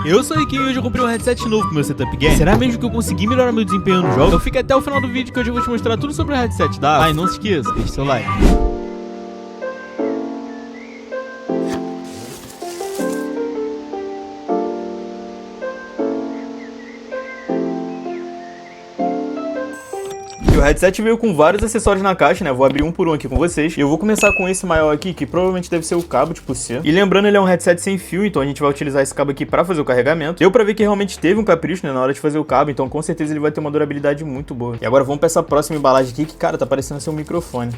Eu sou o Riquinho e hoje eu comprei um headset novo pro meu setup game. Será mesmo que eu consegui melhorar meu desempenho no jogo? Então fica até o final do vídeo que hoje eu vou te mostrar tudo sobre o headset da Apple. Ah, e não se esqueça, deixa seu like. O headset veio com vários acessórios na caixa, né? Vou abrir um por um aqui com vocês. E eu vou começar com esse maior aqui, que provavelmente deve ser o cabo tipo C. E lembrando, ele é um headset sem fio, então a gente vai utilizar esse cabo aqui pra fazer o carregamento. Deu pra ver que realmente teve um capricho, né, na hora de fazer o cabo, então com certeza ele vai ter uma durabilidade muito boa. E agora vamos pra essa próxima embalagem aqui, que, cara, tá parecendo ser um microfone.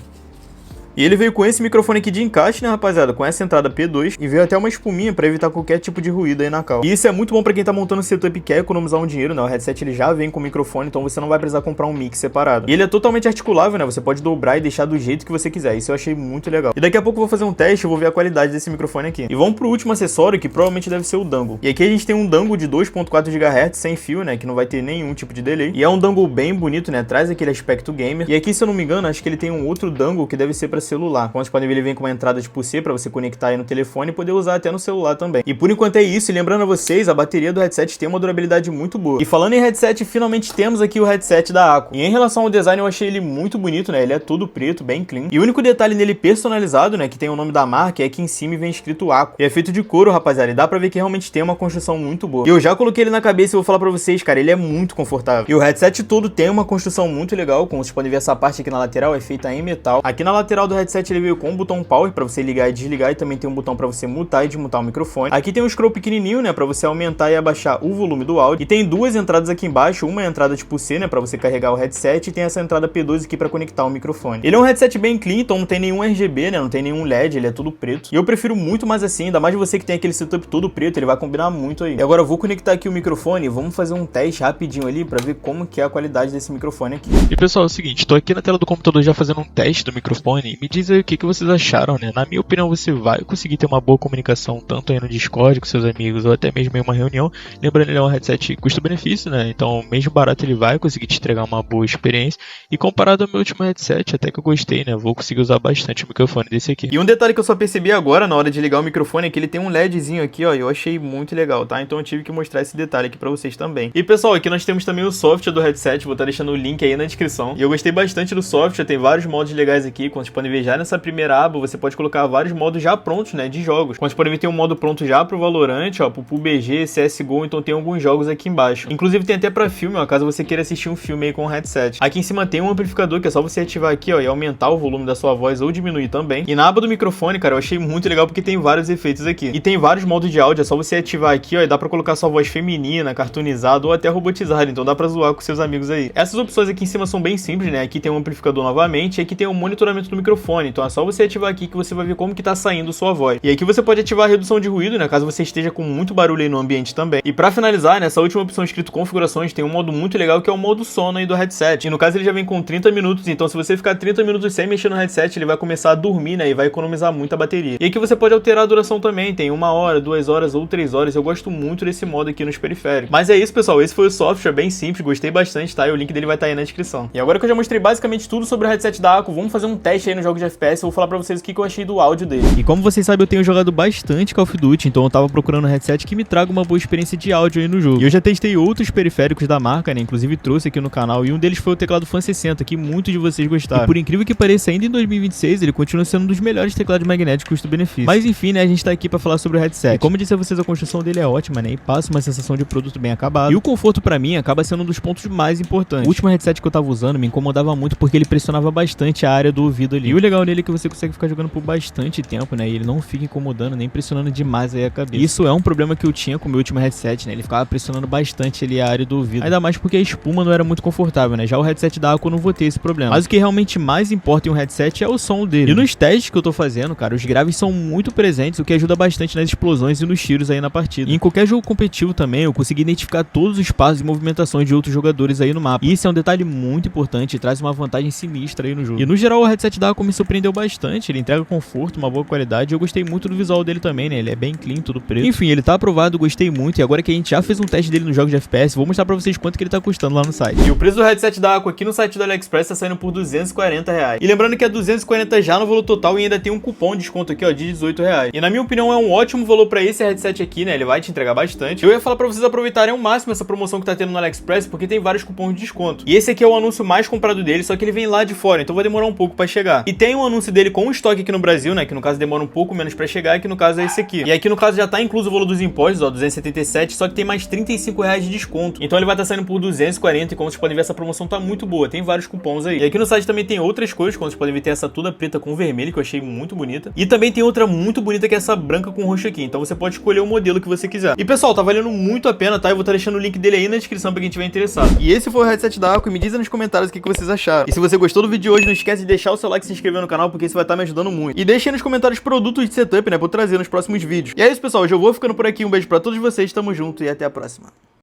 E ele veio com esse microfone aqui de encaixe, né, rapaziada, com essa entrada P2, e veio até uma espuminha pra evitar qualquer tipo de ruído aí na cal. E isso é muito bom pra quem tá montando setup e quer economizar um dinheiro, né, o headset ele já vem com microfone, então você não vai precisar comprar um mic separado. E ele é totalmente articulável, né, você pode dobrar e deixar do jeito que você quiser, isso eu achei muito legal. E daqui a pouco eu vou fazer um teste, eu vou ver a qualidade desse microfone aqui. E vamos pro último acessório, que provavelmente deve ser o dangle. E aqui a gente tem um dangle de 2.4 GHz sem fio, né, que não vai ter nenhum tipo de delay. E é um dangle bem bonito, né, traz aquele aspecto gamer. E aqui, se eu não me engano, acho que ele tem um outro dangle que deve ser pra celular. Como vocês podem ver, ele vem com uma entrada tipo C pra você conectar aí no telefone e poder usar até no celular também. E por enquanto é isso, e lembrando a vocês, a bateria do headset tem uma durabilidade muito boa. E falando em headset, finalmente temos aqui o headset da Ako. E em relação ao design, eu achei ele muito bonito, né, ele é todo preto, bem clean. E o único detalhe nele personalizado, né, que tem o nome da marca, é que em cima vem escrito Ako. E é feito de couro, rapaziada, e dá pra ver que realmente tem uma construção muito boa. E eu já coloquei ele na cabeça e vou falar pra vocês, cara, ele é muito confortável. E o headset todo tem uma construção muito legal, como vocês podem ver, essa parte aqui na lateral é feita em metal. Aqui na lateral do headset ele veio com um botão power pra você ligar e desligar, e também tem um botão pra você mutar e desmutar o microfone. Aqui tem um scroll pequenininho, né, pra você aumentar e abaixar o volume do áudio. E tem duas entradas aqui embaixo, uma é a entrada tipo C, né, pra você carregar o headset, e tem essa entrada P2 aqui pra conectar o microfone. Ele é um headset bem clean, então não tem nenhum RGB, né, não tem nenhum LED, ele é tudo preto. E eu prefiro muito mais assim, ainda mais você que tem aquele setup todo preto, ele vai combinar muito aí. E agora eu vou conectar aqui o microfone e vamos fazer um teste rapidinho ali pra ver como que é a qualidade desse microfone aqui. E pessoal, é o seguinte, tô aqui na tela do computador já fazendo um teste do microfone, e me diz aí o que vocês acharam, né? Na minha opinião, você vai conseguir ter uma boa comunicação tanto aí no Discord com seus amigos ou até mesmo em uma reunião. Lembrando, ele é um headset custo-benefício, né? Então, mesmo barato, ele vai conseguir te entregar uma boa experiência. E comparado ao meu último headset, até que eu gostei, né? Vou conseguir usar bastante o microfone desse aqui. E um detalhe que eu só percebi agora na hora de ligar o microfone é que ele tem um LEDzinho aqui, ó, e eu achei muito legal, tá? Então eu tive que mostrar esse detalhe aqui pra vocês também. E pessoal, aqui nós temos também o software do headset, vou estar deixando o link aí na descrição. E eu gostei bastante do software, tem vários modos legais aqui, como vocês podem ver já nessa primeira aba, você pode colocar vários modos já prontos, né, de jogos. Como vocês podem ver, tem um modo pronto já pro Valorant, ó, pro PUBG, CSGO, então tem alguns jogos aqui embaixo. Inclusive tem até pra filme, ó, caso você queira assistir um filme aí com o headset. Aqui em cima tem um amplificador, que é só você ativar aqui, ó, e aumentar o volume da sua voz ou diminuir também. E na aba do microfone, cara, eu achei muito legal porque tem vários efeitos aqui. E tem vários modos de áudio, é só você ativar aqui, ó, e dá pra colocar sua voz feminina, cartoonizada ou até robotizada, então dá pra zoar com seus amigos aí. Essas opções aqui em cima são bem simples, né, aqui tem um amplificador novamente, e aqui tem um monitoramento do microfone, então é só você ativar aqui que você vai ver como que tá saindo sua voz. E aqui você pode ativar a redução de ruído, né, caso você esteja com muito barulho aí no ambiente também. E pra finalizar, nessa última opção escrito configurações, tem um modo muito legal que é o modo sono aí do headset. E no caso ele já vem com 30 minutos, então se você ficar 30 minutos sem mexer no headset, ele vai começar a dormir, né, e vai economizar muita bateria. E aqui você pode alterar a duração também, tem 1 hora, 2 horas ou 3 horas. Eu gosto muito desse modo aqui nos periféricos. Mas é isso, pessoal, esse foi o software, bem simples, gostei bastante, tá? E o link dele vai estar aí na descrição. E agora que eu já mostrei basicamente tudo sobre o headset da Ako, vamos fazer um teste aí no jogo de FPS, eu vou falar pra vocês o que eu achei do áudio dele. E como vocês sabem, eu tenho jogado bastante Call of Duty, então eu tava procurando um headset que me traga uma boa experiência de áudio aí no jogo. E eu já testei outros periféricos da marca, né, inclusive trouxe aqui no canal, e um deles foi o teclado Fan 60, que muitos de vocês gostaram. E por incrível que pareça, ainda em 2026, ele continua sendo um dos melhores teclados magnéticos custo-benefício. Mas enfim, né, a gente tá aqui pra falar sobre o headset. E como eu disse a vocês, a construção dele é ótima, né, e passa uma sensação de produto bem acabado. E o conforto pra mim acaba sendo um dos pontos mais importantes. O último headset que eu tava usando me incomodava muito porque ele pressionava bastante a área do ouvido ali. E o legal nele é que você consegue ficar jogando por bastante tempo, né, e ele não fica incomodando nem pressionando demais aí a cabeça. Isso é um problema que eu tinha com o meu último headset, né, ele ficava pressionando bastante ali a área do ouvido. Ainda mais porque a espuma não era muito confortável, né, já o headset da Ako eu não vou ter esse problema. Mas o que realmente mais importa em um headset é o som dele. E nos testes que eu tô fazendo, cara, os graves são muito presentes, o que ajuda bastante nas explosões e nos tiros aí na partida. E em qualquer jogo competitivo também, eu consegui identificar todos os passos e movimentações de outros jogadores aí no mapa. E isso é um detalhe muito importante e traz uma vantagem sinistra aí no jogo. E no geral, o headset da Ako me surpreendeu bastante, ele entrega conforto, uma boa qualidade, eu gostei muito do visual dele também, né, ele é bem clean, tudo preto. Enfim, ele tá aprovado, gostei muito, e agora que a gente já fez um teste dele nos jogos de FPS, vou mostrar pra vocês quanto que ele tá custando lá no site. E o preço do headset da Aqua aqui no site do AliExpress tá saindo por R$240. E lembrando que é 240 já no valor total e ainda tem um cupom de desconto aqui, ó, de R$18. E na minha opinião é um ótimo valor pra esse headset aqui, né, ele vai te entregar bastante. Eu ia falar pra vocês aproveitarem ao máximo essa promoção que tá tendo no AliExpress, porque tem vários cupons de desconto. E esse aqui é o anúncio mais comprado dele, só que ele vem lá de fora, então vai demorar um pouco pra chegar. E tem um anúncio dele com o estoque aqui no Brasil, né, que no caso demora um pouco menos pra chegar, que no caso é esse aqui. E aqui no caso já tá incluso o valor dos impostos, ó, 277, só que tem mais R$35 de desconto. Então ele vai estar saindo por 240 e como vocês podem ver essa promoção tá muito boa, tem vários cupons aí. E aqui no site também tem outras cores, como vocês podem ver tem essa toda preta com vermelho, que eu achei muito bonita. E também tem outra muito bonita que é essa branca com roxo aqui, então você pode escolher o modelo que você quiser. E pessoal, tá valendo muito a pena, tá? Eu vou estar deixando o link dele aí na descrição pra quem tiver interessado. E esse foi o headset da Aqua, me dizem nos comentários o que vocês acharam. E se você gostou do vídeo de hoje, não esquece de deixar o seu like e se inscrever no canal, porque isso vai estar me ajudando muito. E deixem nos comentários produtos de setup, né, pra eu trazer nos próximos vídeos. E é isso, pessoal, hoje eu vou ficando por aqui, um beijo pra todos vocês, tamo junto e até a próxima.